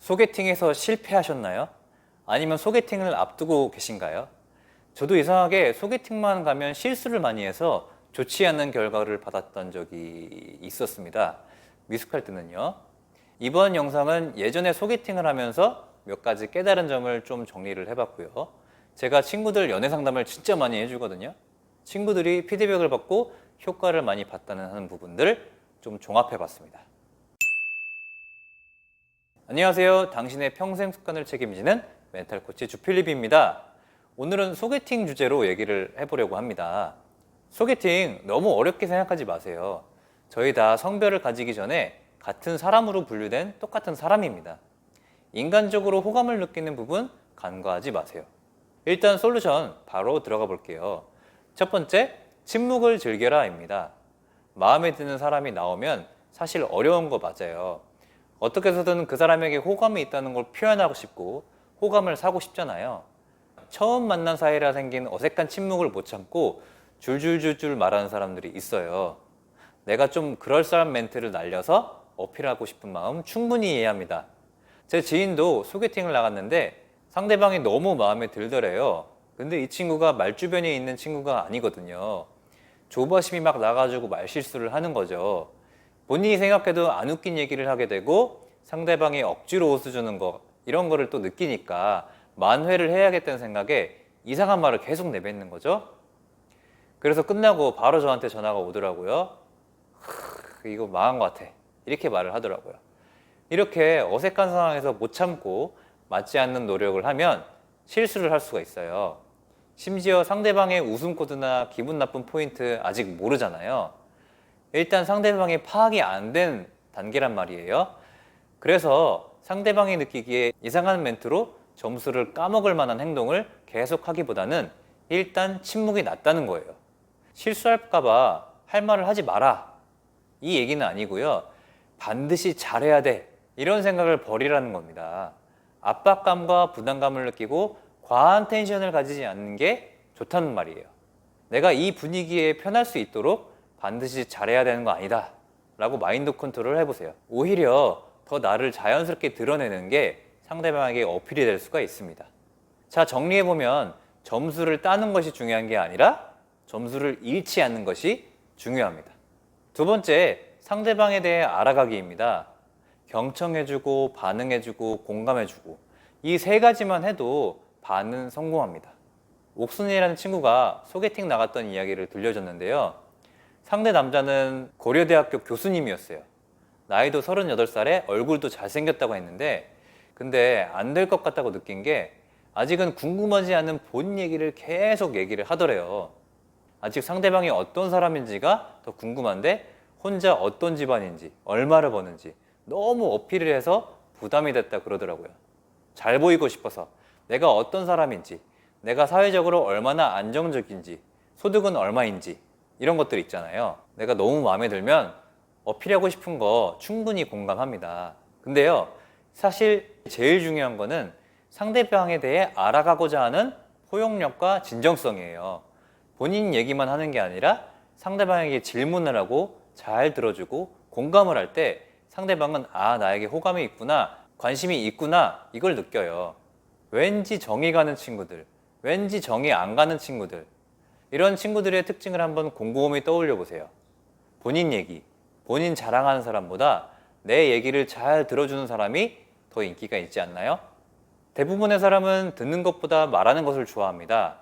소개팅에서 실패하셨나요? 아니면 소개팅을 앞두고 계신가요? 저도 이상하게 소개팅만 가면 실수를 많이 해서 좋지 않은 결과를 받았던 적이 있었습니다. 미숙할 때는요. 이번 영상은 예전에 소개팅을 하면서 몇 가지 깨달은 점을 좀 정리를 해봤고요. 제가 친구들 연애 상담을 진짜 많이 해주거든요. 친구들이 피드백을 받고 효과를 많이 봤다는 하는 부분들 좀 종합해봤습니다. 안녕하세요. 당신의 평생 습관을 책임지는 멘탈 코치 주필립입니다. 오늘은 소개팅 주제로 얘기를 해보려고 합니다. 소개팅 너무 어렵게 생각하지 마세요. 저희 다 성별을 가지기 전에 같은 사람으로 분류된 똑같은 사람입니다. 인간적으로 호감을 느끼는 부분 간과하지 마세요. 일단 솔루션 바로 들어가 볼게요. 첫 번째, 침묵을 즐겨라입니다. 마음에 드는 사람이 나오면 사실 어려운 거 맞아요. 어떻게 해서든 그 사람에게 호감이 있다는 걸 표현하고 싶고 호감을 사고 싶잖아요. 처음 만난 사이라 생긴 어색한 침묵을 못 참고 줄줄줄줄 말하는 사람들이 있어요. 내가 좀 그럴싸한 멘트를 날려서 어필하고 싶은 마음 충분히 이해합니다. 제 지인도 소개팅을 나갔는데 상대방이 너무 마음에 들더래요. 근데 이 친구가 말주변에 있는 친구가 아니거든요. 조바심이 막 나가지고 말실수를 하는 거죠. 본인이 생각해도 안 웃긴 얘기를 하게 되고 상대방이 억지로 웃어주는 거 이런 거를 또 느끼니까 만회를 해야겠다는 생각에 이상한 말을 계속 내뱉는 거죠. 그래서 끝나고 바로 저한테 전화가 오더라고요. 이거 망한 것 같아. 이렇게 말을 하더라고요. 이렇게 어색한 상황에서 못 참고 맞지 않는 노력을 하면 실수를 할 수가 있어요. 심지어 상대방의 웃음 코드나 기분 나쁜 포인트 아직 모르잖아요. 일단 상대방이 파악이 안 된 단계란 말이에요. 그래서 상대방이 느끼기에 이상한 멘트로 점수를 까먹을 만한 행동을 계속하기보다는 일단 침묵이 낫다는 거예요. 실수할까봐 할 말을 하지 마라. 이 얘기는 아니고요. 반드시 잘해야 돼. 이런 생각을 버리라는 겁니다. 압박감과 부담감을 느끼고 과한 텐션을 가지지 않는 게 좋다는 말이에요. 내가 이 분위기에 편할 수 있도록 반드시 잘해야 되는 거 아니다 라고 마인드 컨트롤을 해보세요. 오히려 더 나를 자연스럽게 드러내는 게 상대방에게 어필이 될 수가 있습니다. 자, 정리해보면 점수를 따는 것이 중요한 게 아니라 점수를 잃지 않는 것이 중요합니다. 두 번째, 상대방에 대해 알아가기입니다. 경청해주고 반응해주고 공감해주고 이 세 가지만 해도 반은 성공합니다. 옥순이라는 친구가 소개팅 나갔던 이야기를 들려줬는데요. 상대 남자는 고려대학교 교수님이었어요. 나이도 38살에 얼굴도 잘생겼다고 했는데 근데 안 될 것 같다고 느낀 게 아직은 궁금하지 않은 본 얘기를 계속 얘기를 하더래요. 아직 상대방이 어떤 사람인지가 더 궁금한데 혼자 어떤 집안인지 얼마를 버는지 너무 어필을 해서 부담이 됐다 그러더라고요. 잘 보이고 싶어서 내가 어떤 사람인지 내가 사회적으로 얼마나 안정적인지 소득은 얼마인지 이런 것들 있잖아요. 내가 너무 마음에 들면 어필하고 싶은 거 충분히 공감합니다. 근데요, 사실 제일 중요한 거는 상대방에 대해 알아가고자 하는 포용력과 진정성이에요. 본인 얘기만 하는 게 아니라 상대방에게 질문을 하고 잘 들어주고 공감을 할 때 상대방은 아, 나에게 호감이 있구나, 관심이 있구나 이걸 느껴요. 왠지 정이 가는 친구들, 왠지 정이 안 가는 친구들 이런 친구들의 특징을 한번 곰곰이 떠올려 보세요. 본인 얘기, 본인 자랑하는 사람보다 내 얘기를 잘 들어주는 사람이 더 인기가 있지 않나요? 대부분의 사람은 듣는 것보다 말하는 것을 좋아합니다.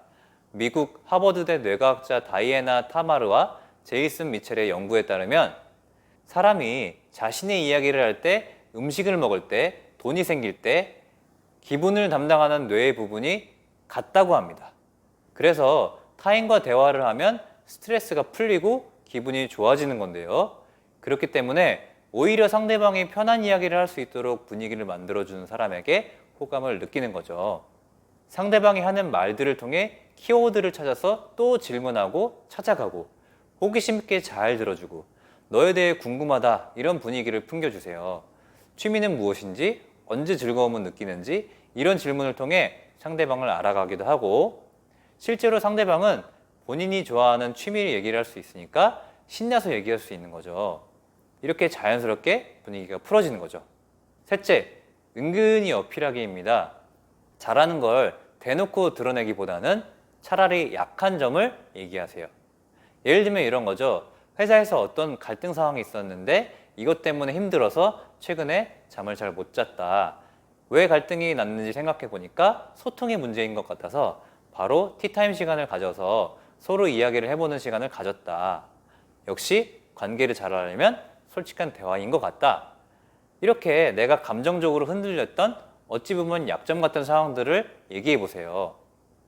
미국 하버드대 뇌과학자 다이애나 타마르와 제이슨 미첼의 연구에 따르면 사람이 자신의 이야기를 할 때, 음식을 먹을 때, 돈이 생길 때 기분을 담당하는 뇌의 부분이 같다고 합니다. 그래서 타인과 대화를 하면 스트레스가 풀리고 기분이 좋아지는 건데요. 그렇기 때문에 오히려 상대방이 편한 이야기를 할 수 있도록 분위기를 만들어주는 사람에게 호감을 느끼는 거죠. 상대방이 하는 말들을 통해 키워드를 찾아서 또 질문하고 찾아가고 호기심 있게 잘 들어주고 너에 대해 궁금하다 이런 분위기를 풍겨주세요. 취미는 무엇인지, 언제 즐거움을 느끼는지 이런 질문을 통해 상대방을 알아가기도 하고 실제로 상대방은 본인이 좋아하는 취미를 얘기를 할 수 있으니까 신나서 얘기할 수 있는 거죠. 이렇게 자연스럽게 분위기가 풀어지는 거죠. 셋째, 은근히 어필하기입니다. 잘하는 걸 대놓고 드러내기보다는 차라리 약한 점을 얘기하세요. 예를 들면 이런 거죠. 회사에서 어떤 갈등 상황이 있었는데 이것 때문에 힘들어서 최근에 잠을 잘 못 잤다. 왜 갈등이 났는지 생각해 보니까 소통이 문제인 것 같아서 바로 티타임 시간을 가져서 서로 이야기를 해보는 시간을 가졌다. 역시 관계를 잘하려면 솔직한 대화인 것 같다. 이렇게 내가 감정적으로 흔들렸던 어찌 보면 약점 같은 상황들을 얘기해 보세요.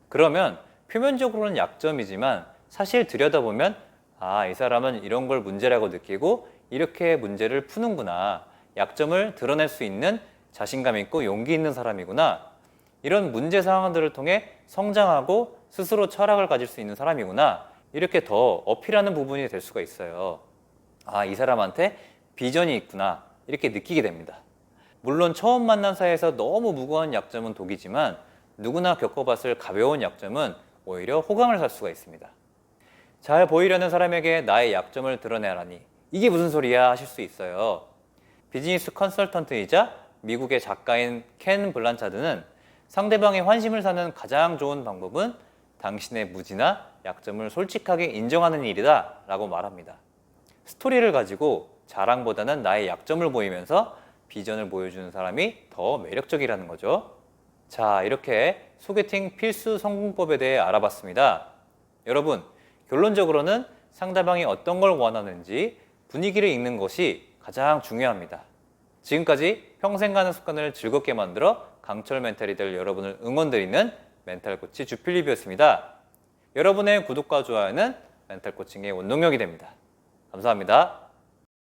그러면 표면적으로는 약점이지만 사실 들여다보면 이 사람은 이런 걸 문제라고 느끼고 이렇게 문제를 푸는구나. 약점을 드러낼 수 있는 자신감 있고 용기 있는 사람이구나. 이런 문제 상황들을 통해 성장하고 스스로 철학을 가질 수 있는 사람이구나. 이렇게 더 어필하는 부분이 될 수가 있어요. 이 사람한테 비전이 있구나. 이렇게 느끼게 됩니다. 물론 처음 만난 사이에서 너무 무거운 약점은 독이지만 누구나 겪어봤을 가벼운 약점은 오히려 호강을 살 수가 있습니다. 잘 보이려는 사람에게 나의 약점을 드러내라니 이게 무슨 소리야 하실 수 있어요. 비즈니스 컨설턴트이자 미국의 작가인 켄 블란차드는 상대방의 환심을 사는 가장 좋은 방법은 당신의 무지나 약점을 솔직하게 인정하는 일이다 라고 말합니다. 스토리를 가지고 자랑보다는 나의 약점을 보이면서 비전을 보여주는 사람이 더 매력적이라는 거죠. 자, 이렇게 소개팅 필수 성공법에 대해 알아봤습니다. 여러분, 결론적으로는 상대방이 어떤 걸 원하는지 분위기를 읽는 것이 가장 중요합니다. 지금까지 평생 가는 습관을 즐겁게 만들어 강철 멘탈이 될 여러분을 응원드리는 멘탈 코치 주필립이었습니다. 여러분의 구독과 좋아요는 멘탈 코칭의 원동력이 됩니다. 감사합니다.